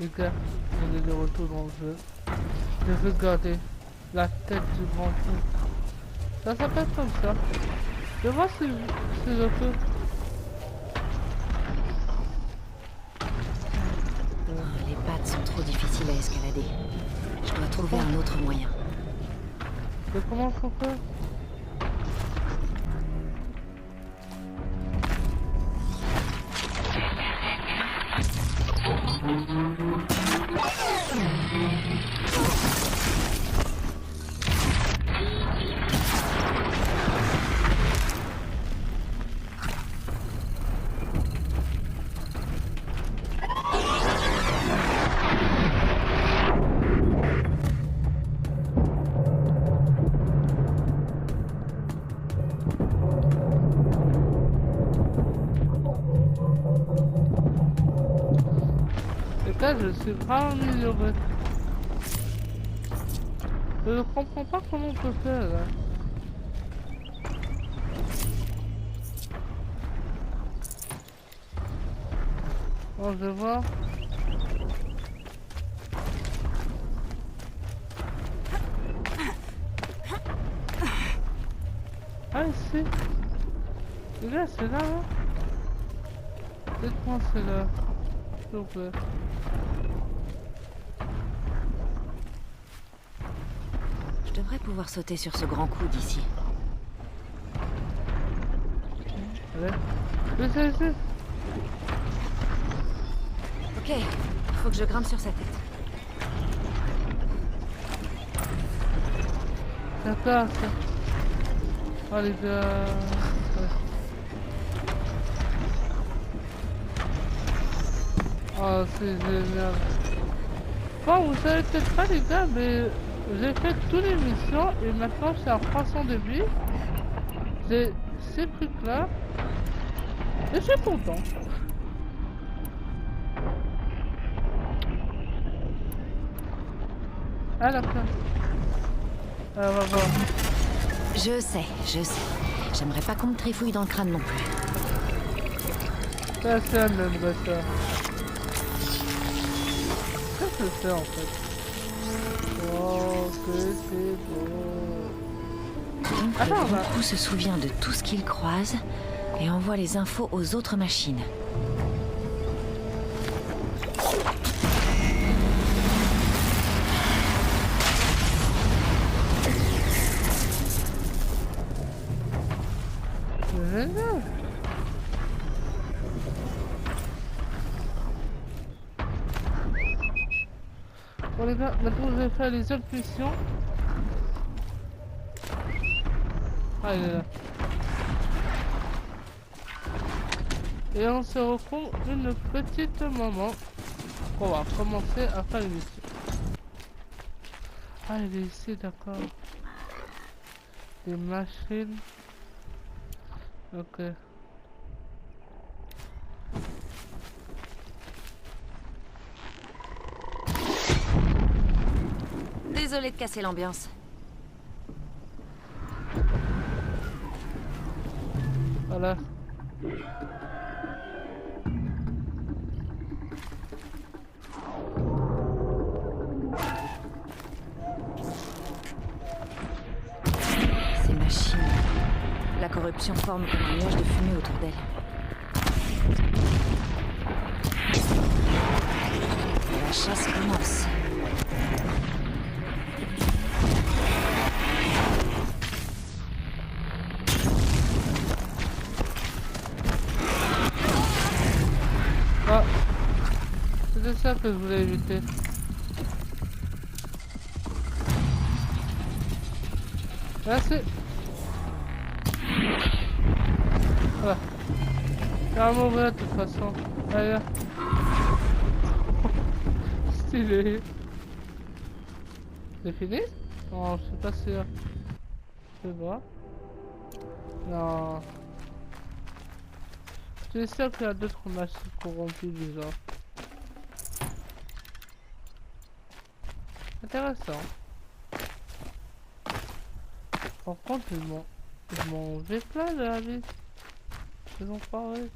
Les gars, on est de retour dans le jeu. Et regardez la tête du grand fou. Ça s'appelle comme ça. Je vois si je peux. Les pattes sont trop difficiles à escalader. Je dois trouver un autre moyen. Mais comment on fait? Je suis vraiment amélioré. Je ne comprends pas comment on peut faire là. Bon, je vois. Ah ici. Les gars, c'est là, là. Dites-moi c'est là. S'il vous plaît. Je devrais pouvoir sauter sur ce grand coup d'ici. Allez. Je sais. Ok, faut que je grimpe sur sa tête. Ça passe. Oh les gars. Ouais. Oh c'est génial. Bon vous savez peut-être pas les gars mais j'ai fait toutes les missions et maintenant je suis à 300 de vie. J'ai ces trucs là. Et je suis content. Ah d'accord. On va voir. Je sais. J'aimerais pas qu'on me trifouille dans le crâne non plus. Ça c'est un aimerait ça. Qu'est-ce que c'est en fait? Oh que c'est beau. Donc Attends, le grand coup se souvient de tout ce qu'il croise et envoie les infos aux autres machines. C'est génial. Bon les gars, maintenant je vais faire les autres missions. Ah il est là. Et on se retrouve une petite moment. On va commencer à faire une mission. Ah il est ici d'accord. Des machines. Ok. Désolée de casser l'ambiance. Voilà. Ces machines. La corruption forme comme un nuage de fumée autour d'elles. Et la chasse commence. Ah. C'était ça que je voulais éviter. Merci. Voilà. Ça va m'ouvrir de toute façon. Allez. Stylé. C'est fini? Non, je suis pas sûr. Je vais voir. Non. Je suis sûr qu'il y a d'autres machines corrompues du genre. Intéressant. Par contre, ils m'ont enlevé plein de la vie. Ils ont parlé.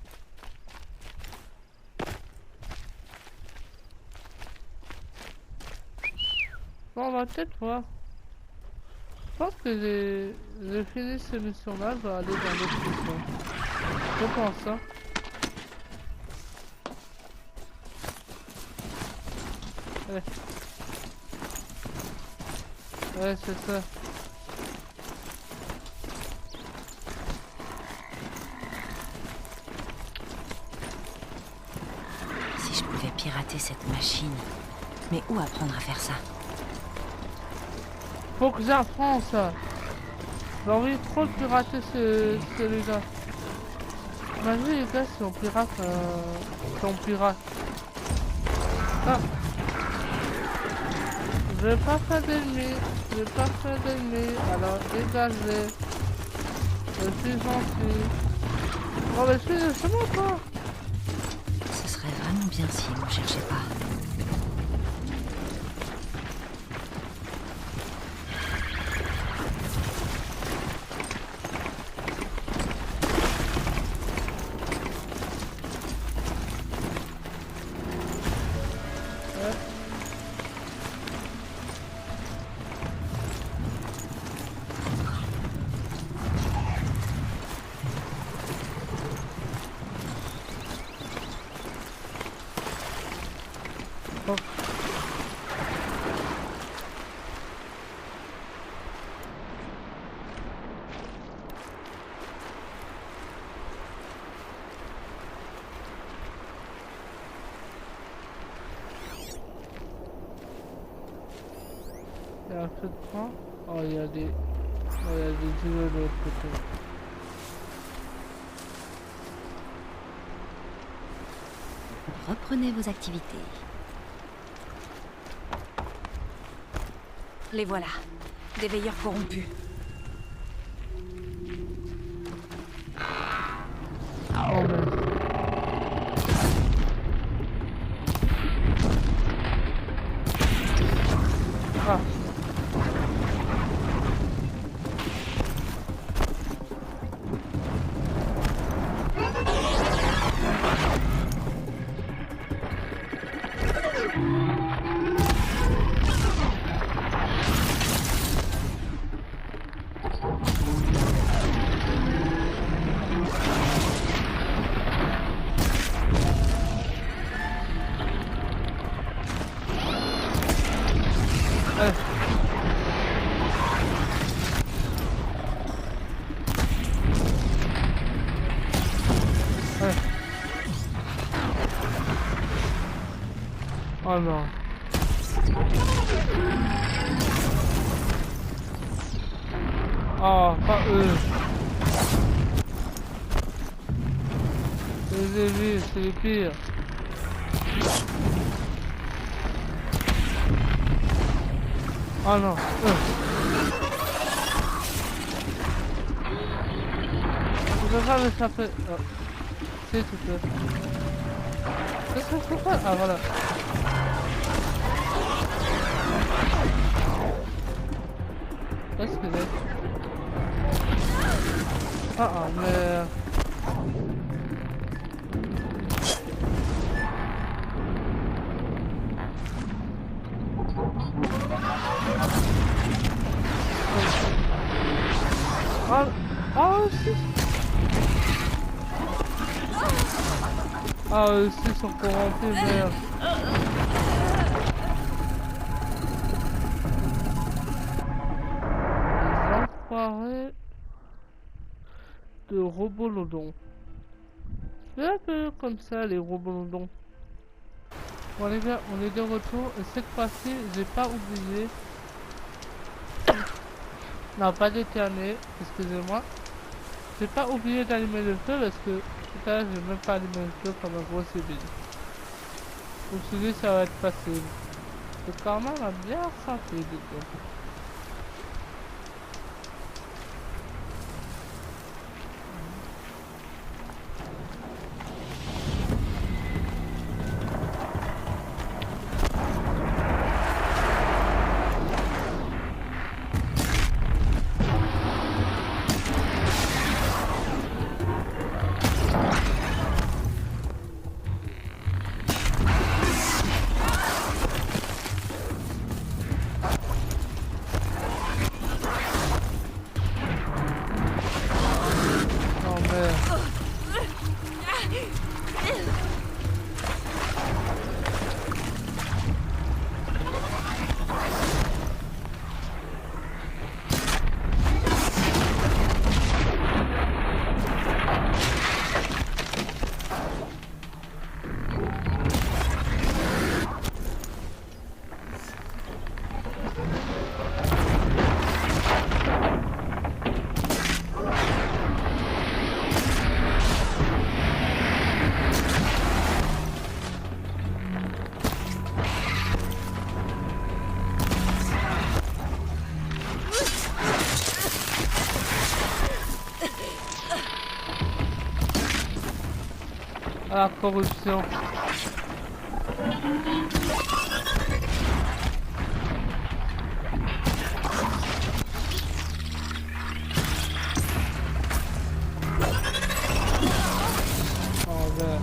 Bon, on va peut-être voir. Je pense que j'ai fini cette mission-là, je vais aller dans l'autre mission. Je pense, hein. Ouais. Ouais, c'est ça. Si je pouvais pirater cette machine. Mais où apprendre à faire ça? Faut que j'apprends ça. J'ai envie trop de pirater celui-là. Imagine les gars si on pirate Ah. Je vais pas faire d'ennemis. Alors dégagez. Je suis gentil. Oh mais c'est moi quoi. Ce serait vraiment bien si on ne cherchait pas. Il y a un feu de camp. Oh, il y a des îlots de l'autre côté. Reprenez vos activités. Les voilà. Des veilleurs corrompus. Oh merde. Ah. Oh non. Oh, pas eux. Je les ai vus, c'est les pires. Oh non, eux. Je peux pas m'échapper. Oh. Si, tu peux. Qu'est-ce que je peux faire? Ah, voilà. Qu'est-ce que c'est? Ah, ah, merde. Ah, ah, aussi. Ah, aussi sont corrompus, merde. Les enfoirés de Robolodon. C'est un peu comme ça, les Robolodons. Bon les gars, on est de retour et cette fois-ci, j'ai pas oublié. Non, pas d'éterner, excusez-moi. J'ai pas oublié d'allumer le feu parce que tout à l'heure, j'ai même pas allumé le feu comme un gros civil. Je me suis dit ça va être facile. C'est quand même un bien senti du coup. la corruption. Oh merde.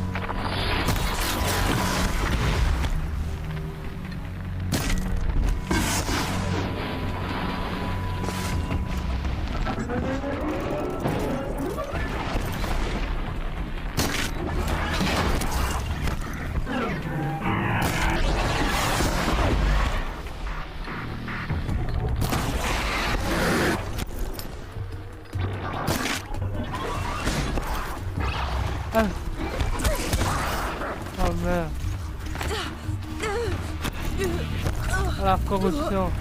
Ah. Oh merde. La corruption.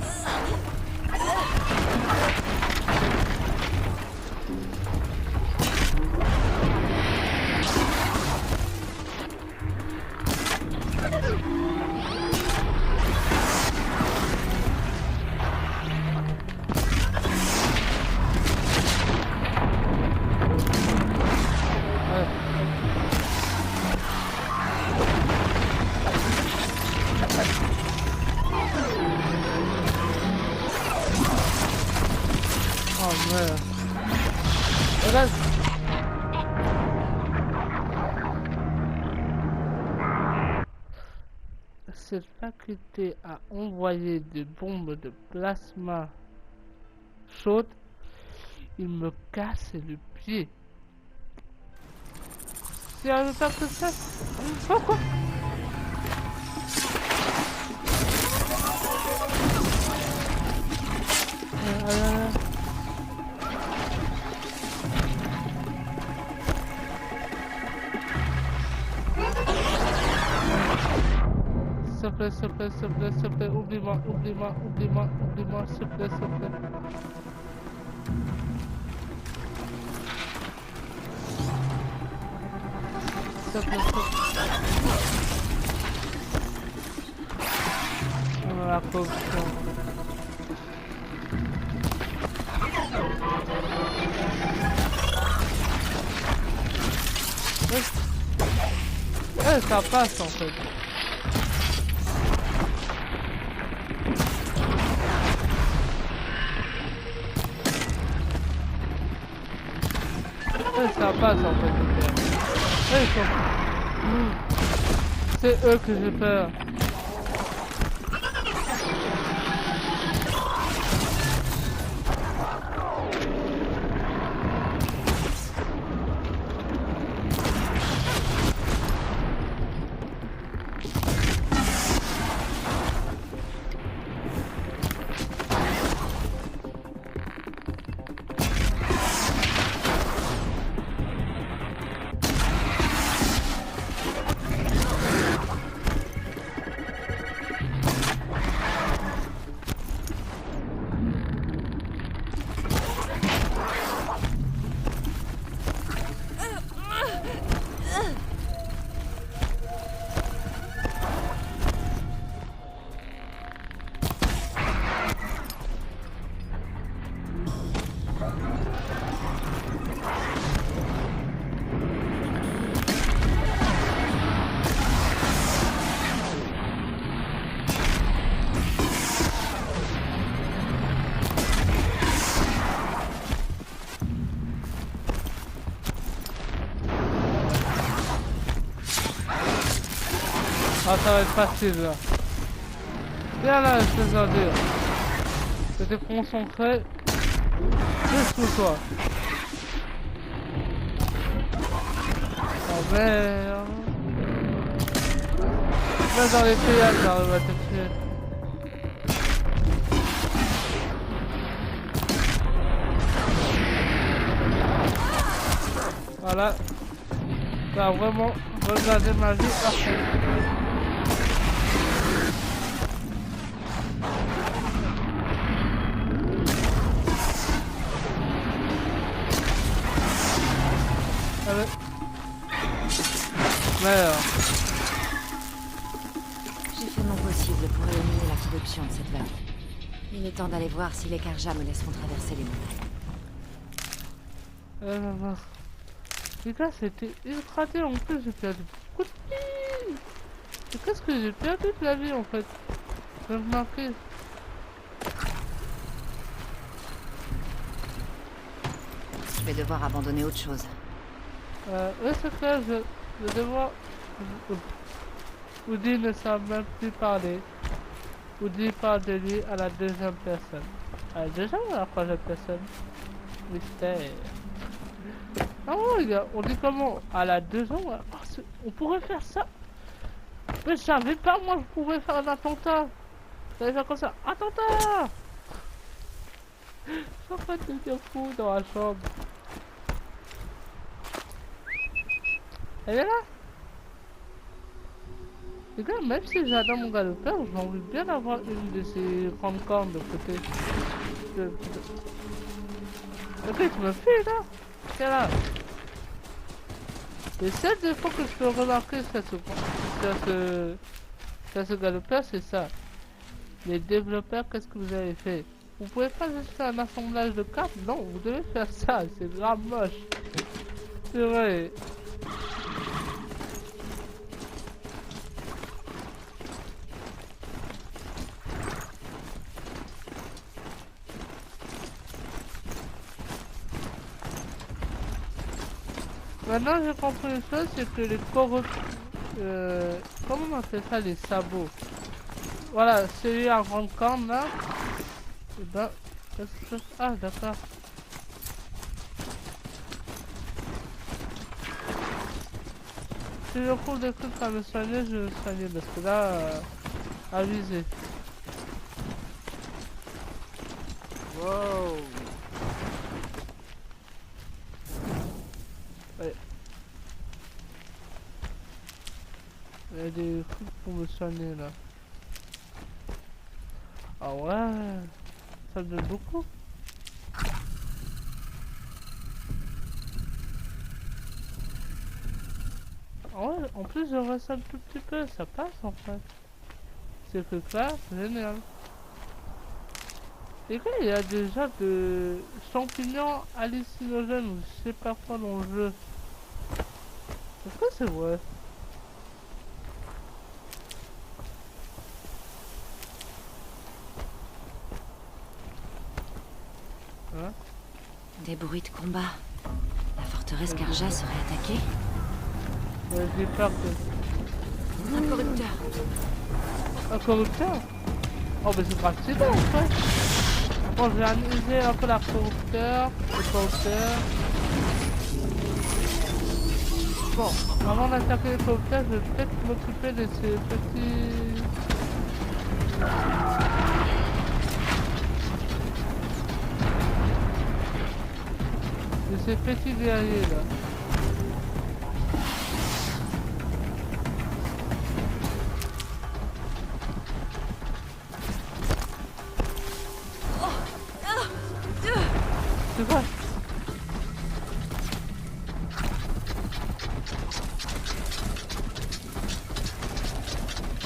Oh merde. Regarde. Cette faculté à envoyer des bombes de plasma chaudes, il me casse le pied. C'est un attaque de ça. Pourquoi? S'il te plaît, s'il te plaît, s'il te plaît, s'il te plaît, oublie-moi, oublie-moi, oublie-moi, oublie-moi, s'il te plaît, s'il te plaît. S'il te plaît, s'il te plaît. Oh, la corruption. Ça passe en fait. Ça passe en fait. C'est eux que j'ai peur. Ah, ça va être facile là. Viens là, espèce d'indure. Je t'ai concentré. Juste pour toi. Oh merde. Va dans les péages, j'arrive à te tuer. Voilà. Ça a vraiment regardé ma vie parfaite. Allez. Merde. J'ai fait mon possible pour éliminer la corruption de cette vallée. Il est temps d'aller voir si les Karja me laisseront traverser les montagnes. Les gars, c'était ultra dur en plus, j'ai perdu coup de pied. Et qu'est-ce que j'ai perdu de la vie en fait? J'ai remarqué. Je vais devoir abandonner autre chose. Ouais, c'est clair, je vais devoir... Woody ne savent même plus parler. Woody parle de lui à la deuxième personne. À la deuxième ou à la troisième personne? Mystère. Ah ouais, gars, on dit comment? À la deuxième? Oh, on pourrait faire ça. Mais je savais pas, moi, je pourrais faire un attentat. J'allais faire comme ça. Attentat! Je suis en train de devenir fou dans la chambre. Elle est là? Les gars, même si j'adore mon galopeur, j'ai envie bien d'avoir une de ces grandes cornes de côté. Ok, tu me fuis là? C'est là. Les seules des fois que je peux remarquer sur ce galopeur, c'est ça. Les développeurs, qu'est-ce que vous avez fait? Vous pouvez pas juste faire un assemblage de cartes? Non, vous devez faire ça, c'est grave moche. C'est vrai. Maintenant j'ai compris une chose, c'est que les comment on appelle ça, les sabots? Voilà, celui à grande corne là. Et ben, qu'est-ce que... Ah d'accord. Si je trouve des trucs à me soigner, je vais me soigner parce que là, avisé. Wow. Ouais. Il y a des trucs pour me soigner là. Ah ouais, ça me donne beaucoup. Ah ouais, en plus je reste un tout petit peu, ça passe en fait. C'est que là, c'est génial. Et quoi, il y a déjà de champignons hallucinogènes ou je sais pas quoi dans le jeu. Est-ce que c'est vrai? Hein? Des bruits de combat. La forteresse Karja serait attaquée. J'ai peur que... Un corrupteur. Un corrupteur? Oh mais c'est grave stylé en fait. Bon, je vais analyser un peu la corrupteur, le corrupteur. Bon, avant d'attaquer le corrupteur, je vais peut-être m'occuper de ces petits... de ces petits guerriers là. C'est quoi?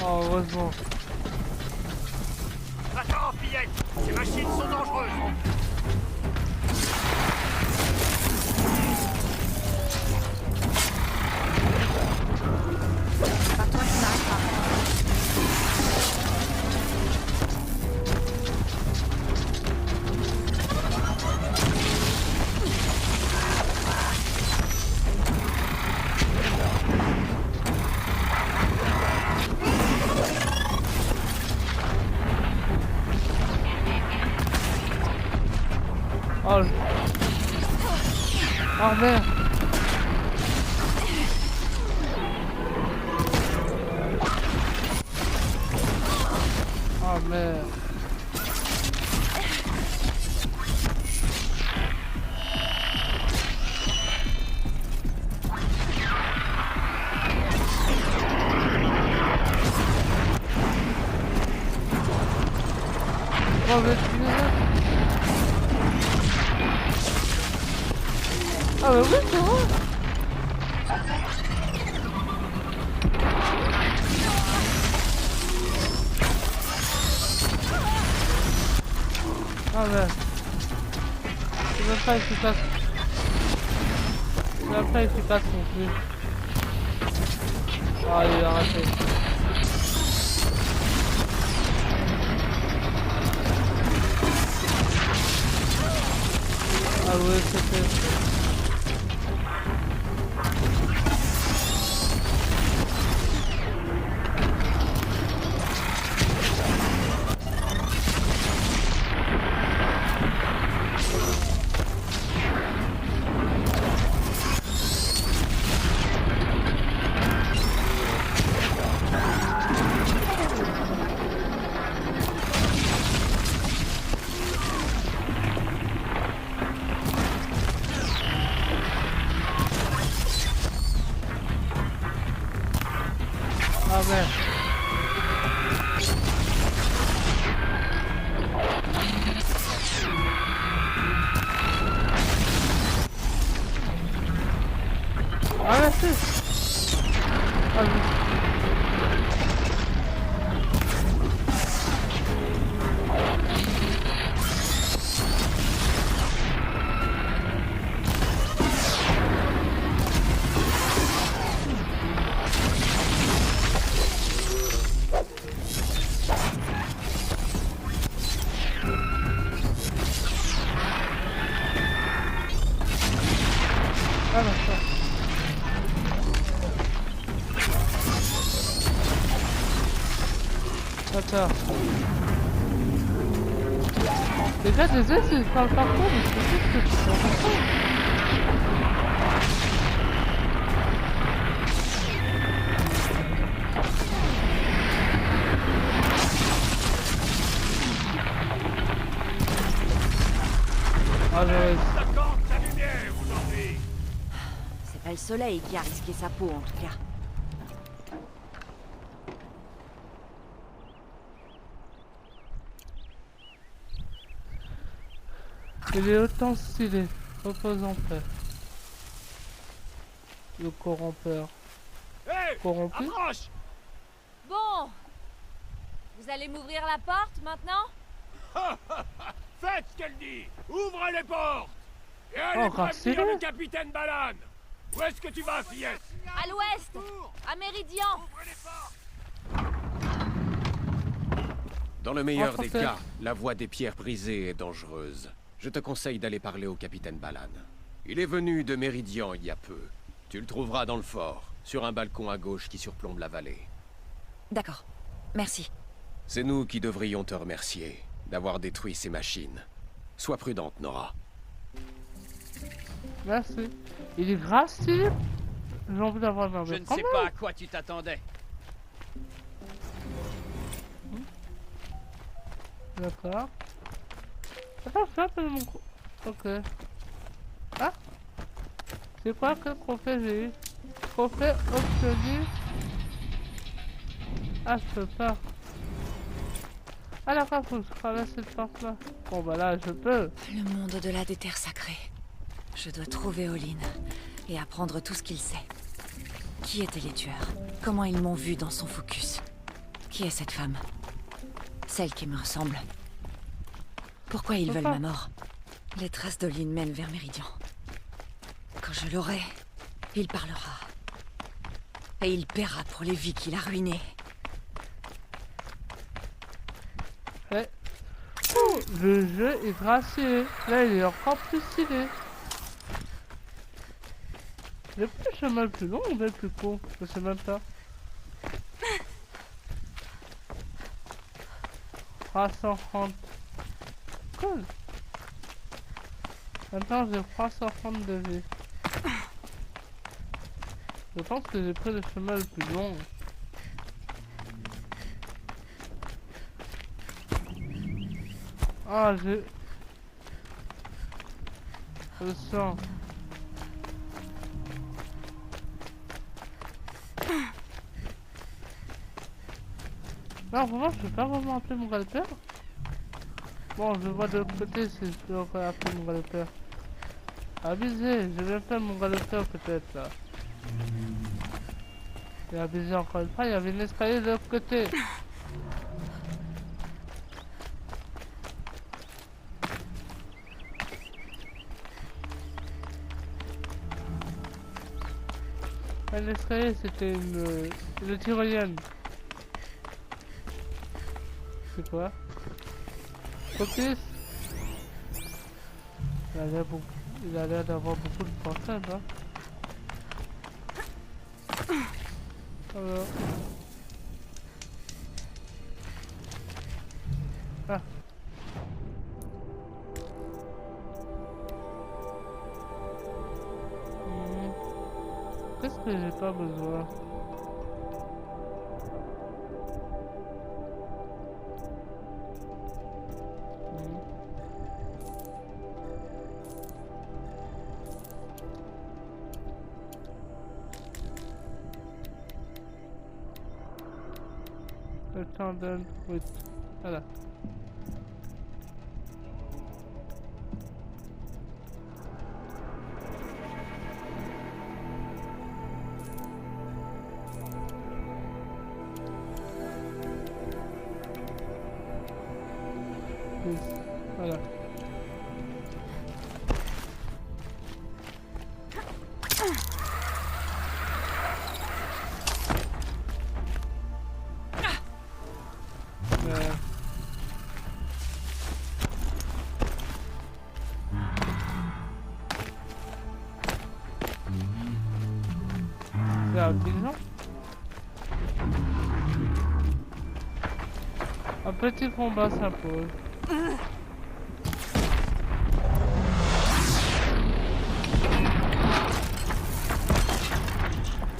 Oh, heureusement. Attends, fillette! Ces machines sont dangereuses! Par toi, tu n'arrêtes pas. Oh, oh merde. Oh merde. Oh, mais tu veux ça? Ah bah oui, c'est vrai. Ah merde. C'est même pas efficace. C'est même pas efficace non plus. Ah, il a raté. Ah ouais, c'était... Ah merde. Ah merci. Ah oui. Ah d'accord. D'accord. Les gars, désolé si je parle parfois, mais c'est juste que je suis en train. Ah ouais. T'accorde ta lumière aujourd'hui. C'est pas le soleil qui a risqué sa peau, en tout cas. Il est autant stylé. Repose en paix. Le corrompeur. Hé, Corrompu. approche. Bon, vous allez m'ouvrir la porte maintenant? Faites ce qu'elle dit. Ouvre les portes. Et allez Oh, prévenir rassurez. le capitaine Balan. Où est-ce que tu vas, fillette? À l'ouest, à Méridian. Ouvre les portes. Dans le meilleur Enchanté. des cas, la voie des pierres brisées est dangereuse. Je te conseille d'aller parler au capitaine Balan. Il est venu de Méridian il y a peu. Tu le trouveras dans le fort, sur un balcon à gauche qui surplombe la vallée. D'accord, merci. C'est nous qui devrions te remercier d'avoir détruit ces machines. Sois prudente, Nora. Merci. Il est grave stylé. J'ai envie d'avoir un Je ne quand sais même. pas à quoi tu t'attendais. D'accord. Attends, c'est un peu mon... Ok. Ah. C'est quoi que trophée j'ai eu? Trophée obtenu. Ah, je peux pas. Ah d'accord, faut que je traverse cette porte-là. Bon bah là, je peux. Le monde au-delà des terres sacrées. Je dois trouver Olin et apprendre tout ce qu'il sait. Qui étaient les tueurs? Comment ils m'ont vu dans son focus? Qui est cette femme? Celle qui me ressemble. Pourquoi ils veulent ma mort? Les traces d'Olin mènent vers Méridian. Quand je l'aurai, il parlera. Et il paiera pour les vies qu'il a ruinées. Ouais. Ouh, le jeu est gracieux. Là, il est encore plus stylé. Le plus chemin le plus long ou le plus court? Je sais même pas. 330. Cool. Maintenant j'ai 330 de vie. Je pense que j'ai pris le chemin le plus long. Ah j'ai... Le sang. Non, vraiment, je peux pas vraiment appeler mon galpeur. Bon, je vois de l'autre côté si je peux encore appeler mon galpeur. Abusé, je vais faire mon galpeur peut-être là. J'ai abusé encore une fois, il y avait une escalier de l'autre côté. Un escalier, c'était une tyrolienne. C'est quoi? Focus. Il a l'air d'avoir beaucoup de pensées, hein. Alors. Ah. Qu'est-ce que j'ai pas besoin? Le temps d'un... Oui. Voilà. Voilà. C'est intelligent. Un petit combat s'impose.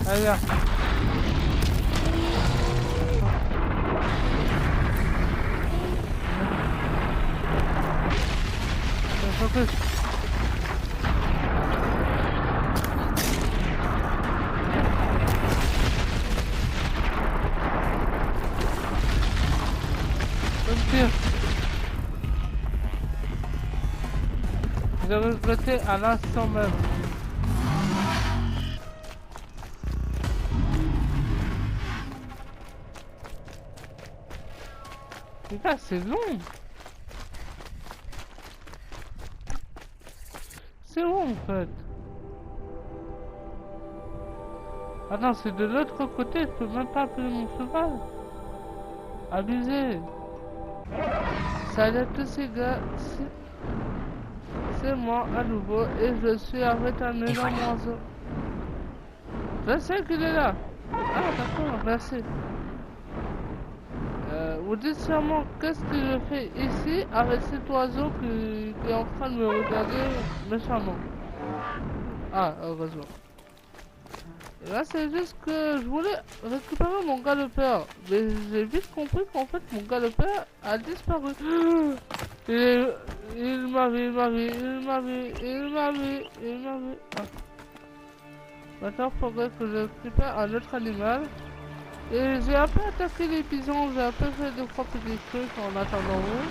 Allez là. Focus. Je regrettais à l'instant même. Putain, c'est long. C'est long en fait. Attends, c'est de l'autre côté, je peux même pas appeler mon cheval. Abusé. Salut à tous ces gars, c'est moi à nouveau et je suis avec un énorme oiseau. Je sais qu'il est là. Ah d'accord, merci. Vous dites sûrement qu'est-ce que je fais ici avec cet oiseau qui est en train de me regarder méchamment. Ah, heureusement. Et là c'est juste que je voulais récupérer mon galopeur. Mais j'ai vite compris qu'en fait mon galopeur a disparu. Il m'a vu. Ah. Maintenant il faudrait que je récupère un autre animal. Et j'ai un peu attaqué les pigeons, j'ai un peu fait 2-3 petits trucs en attendant vous.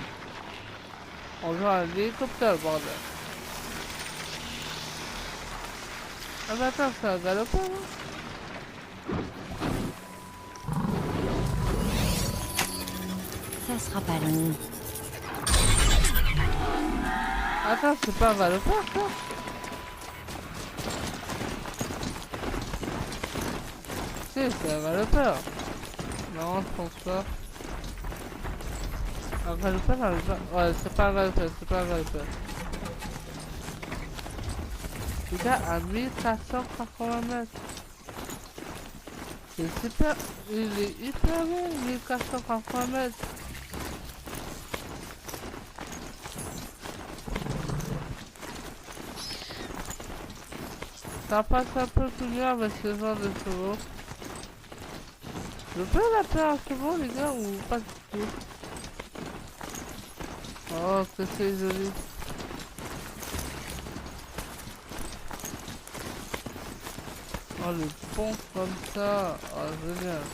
On joue un hélicoptère, bordel. Ah mais attends, c'est un galopin, hein? Ça sera pas long. Attends, c'est pas un galopin, ça? Si, c'est un galopin. Non, je pense pas. Un galopin, ouais, c'est pas un galopin, c'est pas un galopin. Il est à 1480 mètres. C'est super, il est hyper long, 1480 mètres. Ça passe un peu plus mieux avec ce genre de chevaux. Je peux l'appeler un chevaux, les gars, ou pas du tout? Oh, que c'est joli. Oh, le pont comme ça. Oh, génial.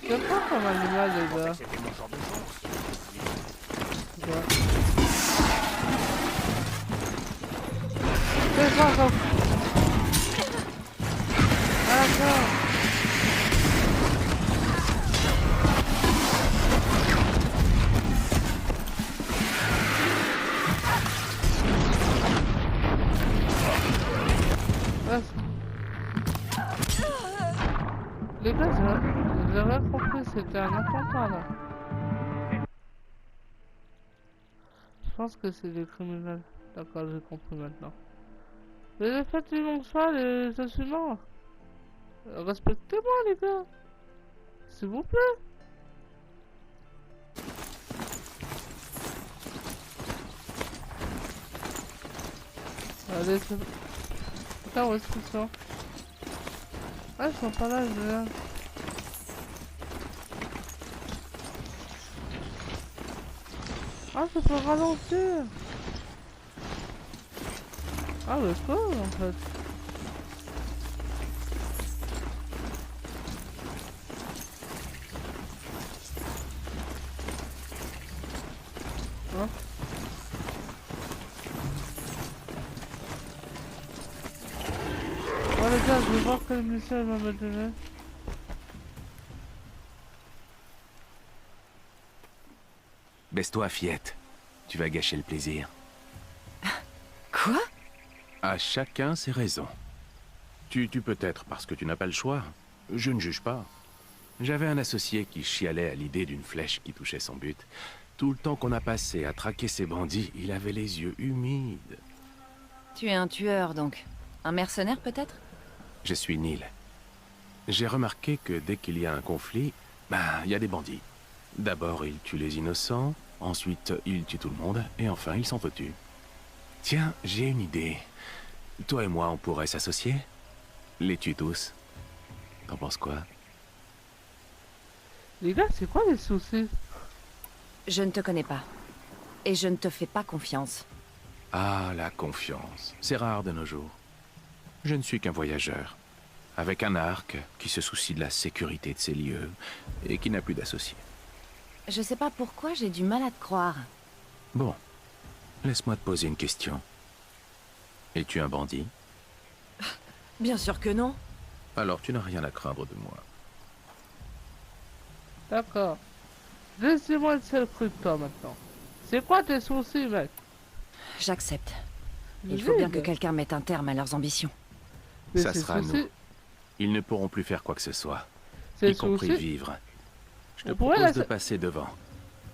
C'est quoi comme animal, les gars? C'était mon genre de chance. Ouais. C'est quoi comme... Ah, d'accord. Les gars, j'ai rien compris, c'était un attentat là. Je pense que c'est des criminels. D'accord, j'ai compris maintenant. Mais les fêtes du bonsoir, les assurances. Respectez-moi les gars. S'il vous plaît. Allez, c'est... Putain, où est-ce qu'ils sont? Ah, ils sont pas là, je viens. Ah, ça peut ralentir. Ah, le corps, en fait. Hein? Bon, les gars, je vais voir quelle mission elle va me donner. Baisse-toi, fillette. Tu vas gâcher le plaisir. Quoi? À chacun ses raisons. Tu peut-être parce que tu n'as pas le choix. Je ne juge pas. J'avais un associé qui chialait à l'idée d'une flèche qui touchait son but. Tout le temps qu'on a passé à traquer ces bandits, il avait les yeux humides. Tu es un tueur, donc. Un mercenaire, peut-être? Je suis Neil. J'ai remarqué que dès qu'il y a un conflit, il y a des bandits. D'abord, ils tuent les innocents, ensuite, ils tuent tout le monde, et enfin, ils s'entretuent. Tiens, j'ai une idée. Toi et moi, on pourrait s'associer? Les tuer tous. T'en penses quoi? Les gars, c'est quoi les soucis? Je ne te connais pas. Et je ne te fais pas confiance. Ah, la confiance. C'est rare de nos jours. Je ne suis qu'un voyageur, avec un arc qui se soucie de la sécurité de ses lieux et qui n'a plus d'associés. Je sais pas pourquoi j'ai du mal à te croire. Bon, laisse-moi te poser une question. Es-tu un bandit? Bien sûr que non. Alors tu n'as rien à craindre de moi. D'accord. Laissez-moi le seul truc, toi, maintenant. C'est quoi tes soucis, mec? J'accepte. Il faut bien que Vide. quelqu'un mette un terme à leurs ambitions. Mais Ça ces sera soucis- nous. Ils ne pourront plus faire quoi que ce soit, ces y compris soucis- vivre. Je te On pourrait propose de la- passer devant.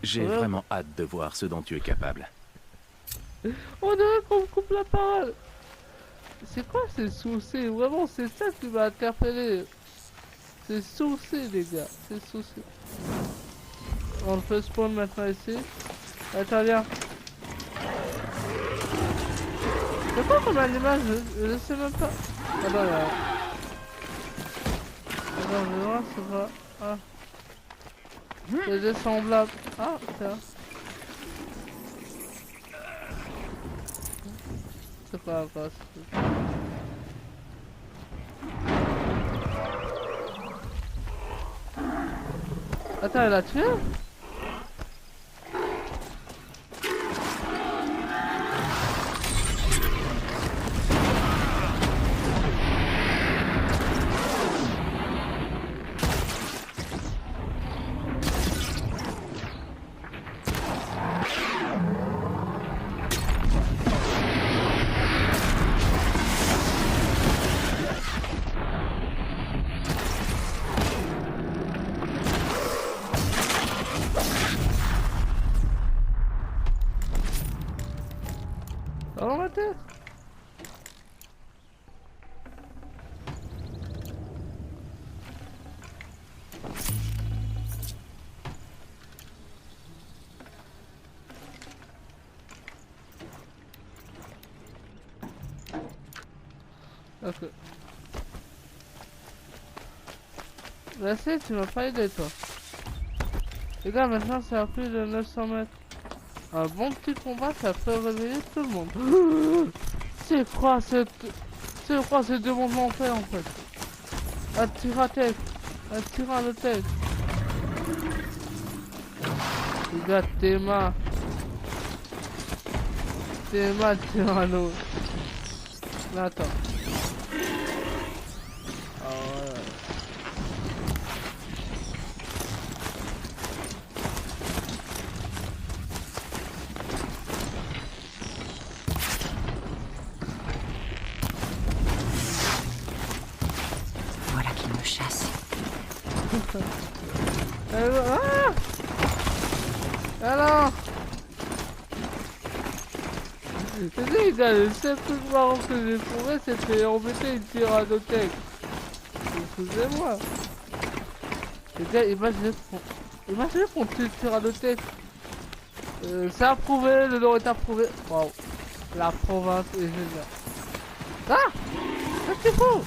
J'ai Ouais. vraiment hâte de voir ce dont tu es capable. On dirait qu'on me coupe la parole. C'est quoi ces soucis? Vraiment, c'est ça qui m'a interpellé. C'est soucis, les gars. C'est soucis. On le fait spawn maintenant ici. Attends, viens. C'est quoi comme animal? Je sais même pas. Attends, là. Attends, je vais voir, c'est pas. Ah. C'est des semblables. Ah, tiens. C'est pas grave. Attends, elle a tué? Dans ma tête. Ok. Merci, tu m'as pas aidé toi. Les gars, maintenant c'est à plus de 900 mètres. Un bon petit combat, ça peut réveiller tout le monde. C'est quoi cette... C'est quoi ces deux mondes d'enfer en fait? Un tir à tête. Un tir à la tête. Regarde tes mains. Tes mains tirent à l'autre. Là, attends. Ah ouais. Voilà qui me chasse. Ah alors tu sais, le seul truc marrant que j'ai trouvé, c'était embêter une tyrannothèque. Excusez-moi. Imaginez qu'on tue une tyrannothèque. C'est approuvé, le nom est approuvé. Wow. La province est géniale. Ah, qu'est-ce qu'il faut?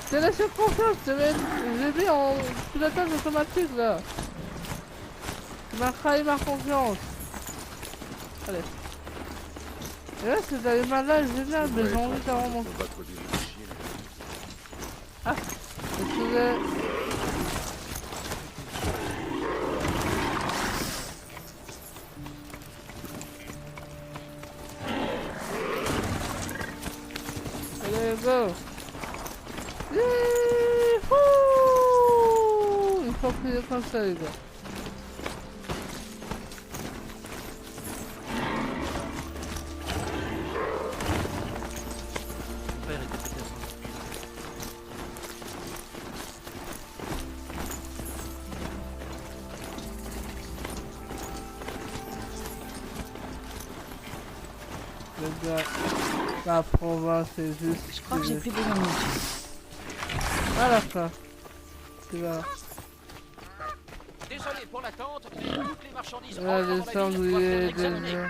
C'est la circonstance, j'ai mis en pilotage automatique là. Tu m'as trahi ma confiance. Allez. Et là, c'est animal là génial, mais j'ai envie d'avoir mon... Ah, excusez. Allez, go. Youhou! Il faut prier comme ça, les gars. Les gars, la province est juste... Je crois que j'ai plus besoin de mon Dieu. À la fin. Tu vas... Désolé pour l'attente, mais toutes les marchandises Ah, rentrent les dans la ville sangliers, doivent être des... examinées.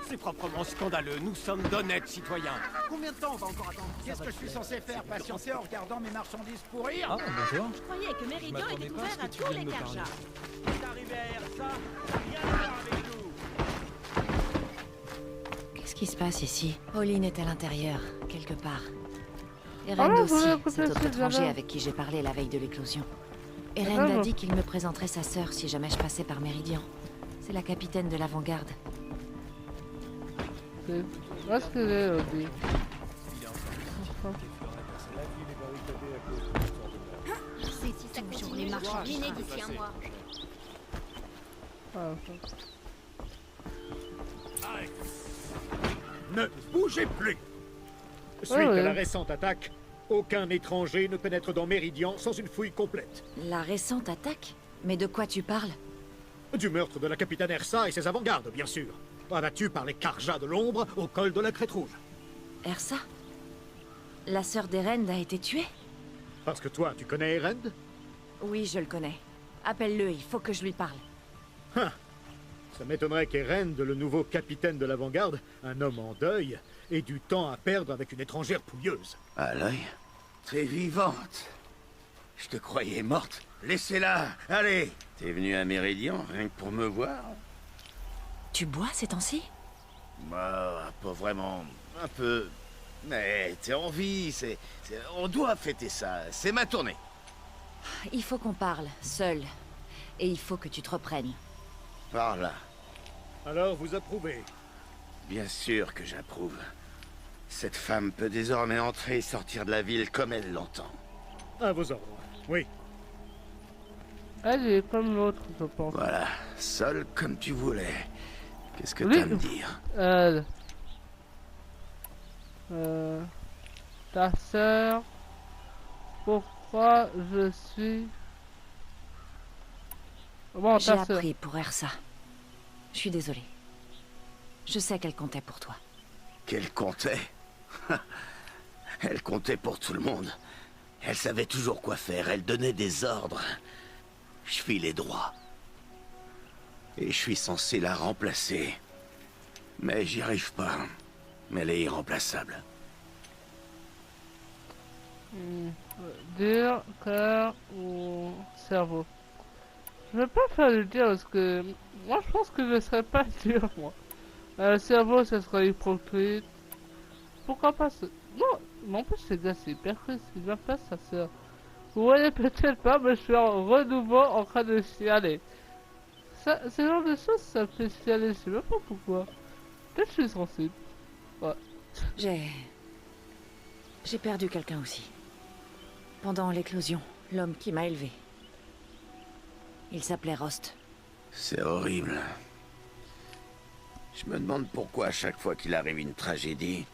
C'est proprement scandaleux, nous sommes d'honnêtes citoyens. Combien de temps on va encore attendre? Qu'est-ce que je suis censé faire? Patienter en regardant mes marchandises pourrir? Ah, bonjour. Je croyais que Méridian était m'attendais pas à ce ouvert à que tu tous viennes les me parler. Karjas. Vous arrivez à Ersa, rien à voir avec nous. Qu'est-ce qui se pace ici? Pauline est à l'intérieur, quelque part. Ah, Erend vous aussi, voulez écouter cet autre ce étranger dialogue? avec qui j'ai parlé la veille de l'éclosion. Ah, Erend a bon. dit qu'il me présenterait sa sœur si jamais je passais par Méridian. C'est la capitaine de l'avant-garde. C'est... Où est-ce qu'il est, Audi? C'est si ça continue, les marchandises d'ici un mois. Ah, Ne bougez plus! Suite Ouais, ouais. à la récente attaque, aucun étranger ne pénètre dans Méridian sans une fouille complète. La récente attaque? Mais de quoi tu parles? Du meurtre de la capitaine Ersa et ses avant-gardes, bien sûr. Abattu par les Karjas de l'ombre au col de la Crête Rouge. Ersa? La sœur d'Erend a été tuée? Parce que toi, tu connais Erend? Oui, je le connais. Appelle-le, il faut que je lui parle. Ça m'étonnerait qu'Erend, le nouveau capitaine de l'avant-garde, un homme en deuil, ait du temps à perdre avec une étrangère pouilleuse. À l'œil? T'es vivante. Je te croyais morte. Laissez-la. Allez. T'es venu à Méridian rien que pour me voir? Tu bois ces temps-ci? Bah, pas vraiment. Un peu. Mais t'es en vie, on doit fêter ça. C'est ma tournée. Il faut qu'on parle, seul. Et il faut que tu te reprennes. Par là. Alors, vous approuvez? Bien sûr que j'approuve. Cette femme peut désormais entrer et sortir de la ville comme elle l'entend. À vos ordres. Oui. elle est comme l'autre, je pense. Voilà, seul comme tu voulais. Qu'est-ce que Oui. t'as à me dire? Elle. Ta sœur. Pourquoi je suis... Bon, J'ai ta sœur. appris pour Ersa. Je suis désolée. Je sais qu'elle comptait pour toi. Qu'elle comptait? Elle comptait pour tout le monde. Elle savait toujours quoi faire, elle donnait des ordres. Je filais droit. Et je suis censé la remplacer. Mais j'y arrive pas. Elle est irremplaçable. Dur, cœur ou cerveau. Je vais pas faire le dire parce que moi je pense que je serais pas dur moi. Cerveau ce serait hypocrite. Pourquoi pas ce... Non, mais en plus ce gars c'est hyper triste, il va pas sa sœur. Vous voyez peut-être pas mais je suis en renouveau en train de chialer. Ça, ce genre de choses ça me fait chialer, je sais même pas pourquoi. Peut-être que je suis sensible. Ouais. J'ai perdu quelqu'un aussi. Pendant l'éclosion, l'homme qui m'a élevé. Il s'appelait Rost. C'est horrible. Je me demande pourquoi à chaque fois qu'il arrive une tragédie,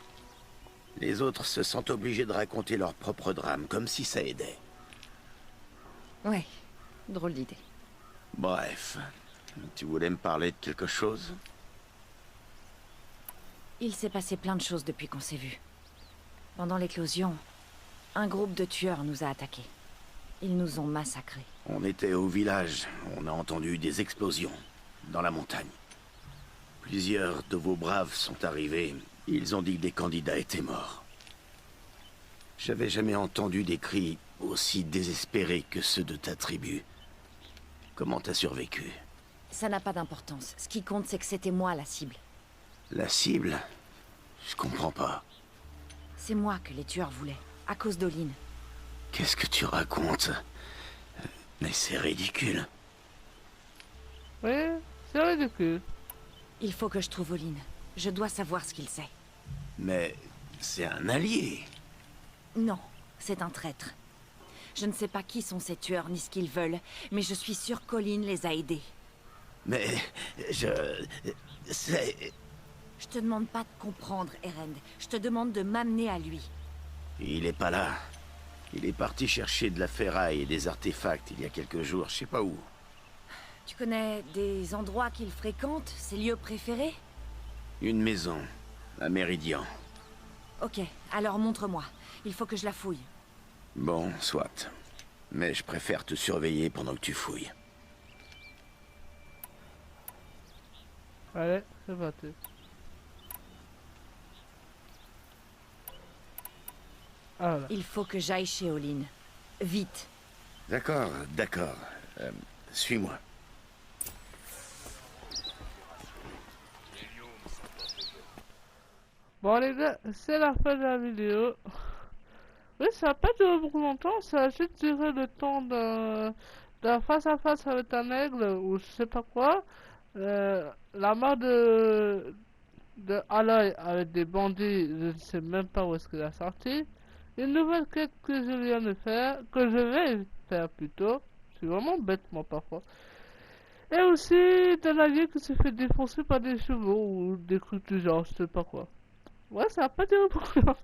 les autres se sentent obligés de raconter leur propre drame, comme si ça aidait. Ouais, Drôle d'idée. Bref, tu voulais me parler de quelque chose? Il s'est passé plein de choses depuis qu'on s'est vus. Pendant l'éclosion, un groupe de tueurs nous a attaqués. Ils nous ont massacrés. On était au village, on a entendu des explosions, dans la montagne. Plusieurs de vos braves sont arrivés, ils ont dit que des candidats étaient morts. J'avais jamais entendu des cris aussi désespérés que ceux de ta tribu. Comment t'as survécu? Ça n'a pas d'importance. Ce qui compte, c'est que c'était moi la cible. La cible? Je comprends pas. C'est moi que les tueurs voulaient, à cause d'Olin. Qu'est-ce que tu racontes? Mais c'est ridicule. Oui, c'est ridicule. Il faut que je trouve Olin. Je dois savoir ce qu'il sait. Mais c'est un allié. Non, c'est un traître. Je ne sais pas qui sont ces tueurs ni ce qu'ils veulent, mais je suis sûre qu'Olin les a aidés. Mais c'est... Je te demande pas de comprendre, Erend. Je te demande de m'amener à lui. Il est pas là. Il est parti chercher de la ferraille et des artefacts il y a quelques jours, je sais pas où. Tu connais des endroits qu'il fréquente, ses lieux préférés? Une maison, à Méridian. Ok, alors montre-moi. Il faut que je la fouille. Bon, soit. Mais je préfère te surveiller pendant que tu fouilles. Allez, c'est parti. Ah, voilà. Il faut que j'aille chez Olin. Vite. D'accord, d'accord. Suis-moi. Bon les gars, c'est la fin de la vidéo. Oui, ça n'a pas duré beaucoup longtemps, ça a juste duré le temps d'un face à face avec un aigle ou je sais pas quoi. La mort de Aloy avec des bandits, je ne sais même pas où est-ce qu'elle a sorti. Une nouvelle quête que je viens de faire, que je vais faire plutôt. Je suis vraiment bête moi parfois. Et aussi d'un allié qui s'est fait défoncer par des chevaux ou des trucs du genre, je sais pas quoi. Ouais, ça a pas duré beaucoup longtemps.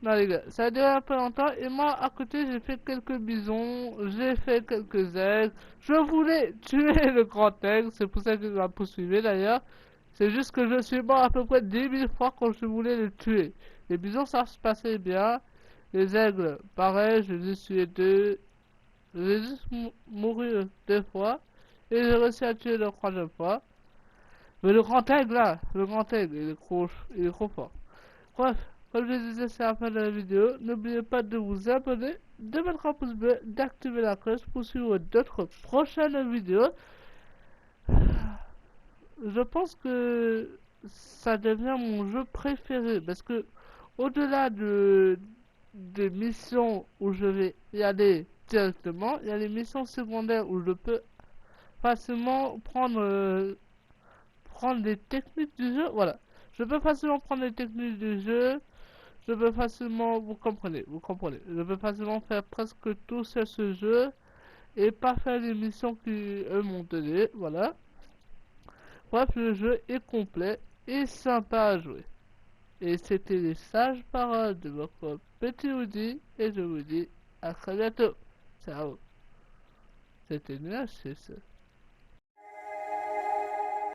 Non les gars, ça a duré un peu longtemps et moi à côté j'ai fait quelques bisons, j'ai fait quelques aigles. Je voulais tuer le grand aigle, c'est pour ça que je m'a poursuivi d'ailleurs. C'est juste que je suis mort à peu près 10 000 fois quand je voulais le tuer. Les bisons ça se passait bien. Les aigles, pareil, je les ai tués deux. J'ai juste mouru 2 fois. Et j'ai réussi à tuer la 3e fois. Mais le grand aigle là, le grand aigle, il est trop fort. Bref, comme je disais, c'est la fin de la vidéo. N'oubliez pas de vous abonner, de mettre un pouce bleu, d'activer la cloche pour suivre d'autres prochaines vidéos. Je pense que ça devient mon jeu préféré parce que au-delà des missions où je vais y aller directement, il y a les missions secondaires où je peux facilement prendre les techniques du jeu. Voilà, je peux facilement prendre les techniques du jeu. Je peux facilement, vous comprenez, je peux facilement faire presque tout sur ce jeu et pas faire les missions qui eux m'ont donné, voilà. Bref, le jeu est complet et sympa à jouer. Et c'était les sages paroles de votre petit Woody et je vous dis à très bientôt. Ciao. C'était nul, c'est ça.